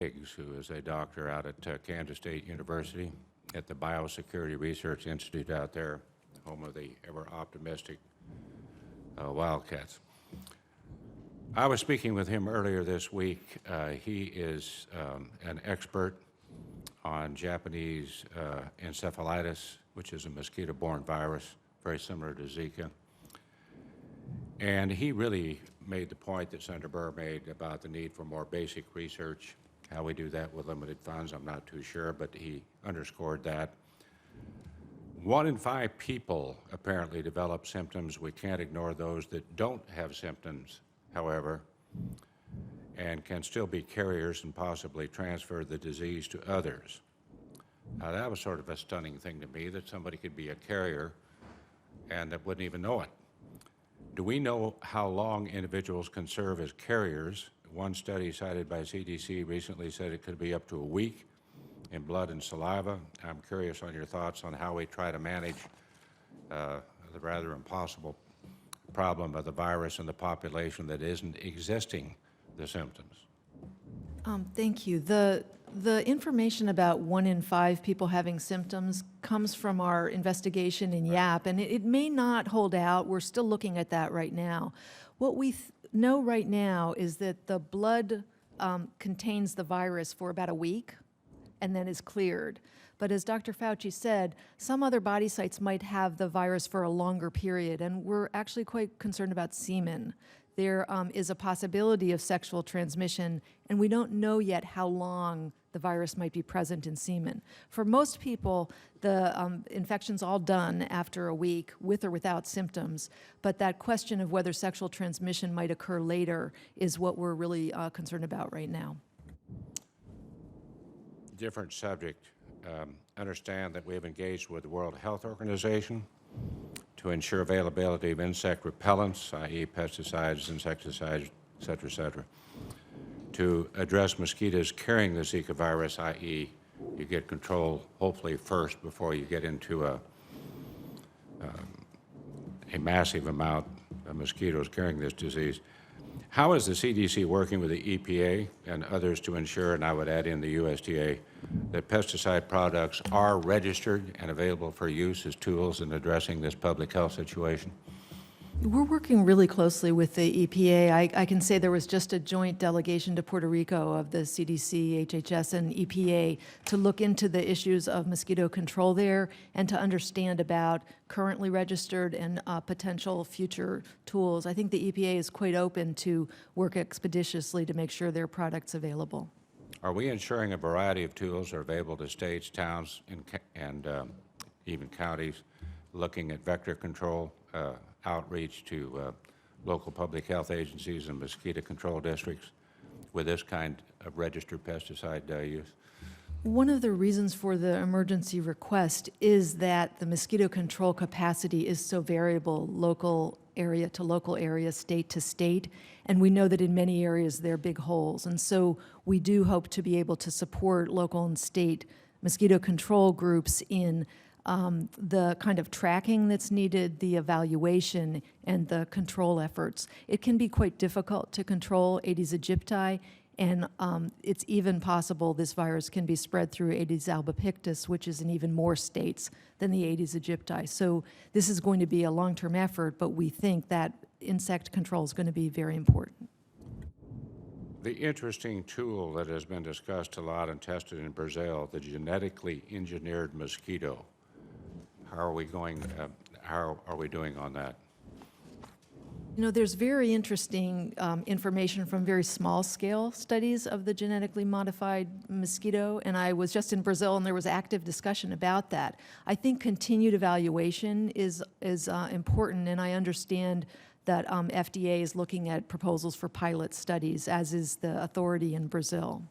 Higgs, who is a doctor out at Kansas State University at the Biosecurity Research Institute out there, home of the ever-optimistic Wildcats. I was speaking with him earlier this week. He is an expert on Japanese encephalitis, which is a mosquito-borne virus, very similar to Zika. And he really made the point that Senator Burr made about the need for more basic research. How we do that with limited funds, I'm not too sure, but he underscored that. 1 in 5 people apparently develop symptoms. We can't ignore those that don't have symptoms, however, and can still be carriers and possibly transfer the disease to others. Now, that was sort of a stunning thing to me, that somebody could be a carrier and that wouldn't even know it. Do we know how long individuals can serve as carriers? One study cited by CDC recently said it could be up to a week in blood and saliva. I'm curious on your thoughts on how we try to manage the rather impossible problem of the virus in the population that isn't existing the symptoms. Thank you. The information about 1 in 5 people having symptoms comes from our investigation in YAP, and it may not hold out. We're still looking at that right now. What we know right now is that the blood contains the virus for about a week and then is cleared. But as Dr. Fauci said, some other body sites might have the virus for a longer period, and we're actually quite concerned about semen. There is a possibility of sexual transmission, and we don't know yet how long the virus might be present in semen. For most people, the infection's all done after a week with or without symptoms, but that question of whether sexual transmission might occur later is what we're really concerned about right now. Different subject. Understand that we have engaged with the World Health Organization to ensure availability of insect repellents, i.e. pesticides, insecticides, et cetera, to address mosquitoes carrying the Zika virus, i.e. you get control hopefully first before you get into a massive amount of mosquitoes carrying this disease. How is the CDC working with the EPA and others to ensure, and I would add in the USDA, that pesticide products are registered and available for use as tools in addressing this public health situation? We're working really closely with the EPA. I can say there was just a joint delegation to Puerto Rico of the CDC, HHS, and EPA to look into the issues of mosquito control there and to understand about currently registered and potential future tools. I think the EPA is quite open to work expeditiously to make sure there are products available. Are we ensuring a variety of tools are available to states, towns, and even counties looking at vector control, outreach to local public health agencies and mosquito control districts with this kind of registered pesticide use? One of the reasons for the emergency request is that the mosquito control capacity is so variable, local area to local area, state to state, and we know that in many areas there are big holes. And so we do hope to be able to support local and state mosquito control groups in the kind of tracking that's needed, the evaluation, and the control efforts. It can be quite difficult to control Aedes aegypti, and it's even possible this virus can be spread through Aedes albopictus, which is in even more states than the Aedes aegypti. So this is going to be a long-term effort, but we think that insect control is going to be very important. The interesting tool that has been discussed a lot and tested in Brazil, the genetically engineered mosquito. How are we going? How are we doing on that? You know, there's very interesting information from very small-scale studies of the genetically modified mosquito, and I was just in Brazil, and there was active discussion about that. I think continued evaluation is important, and I understand that FDA is looking at proposals for pilot studies, as is the authority in Brazil.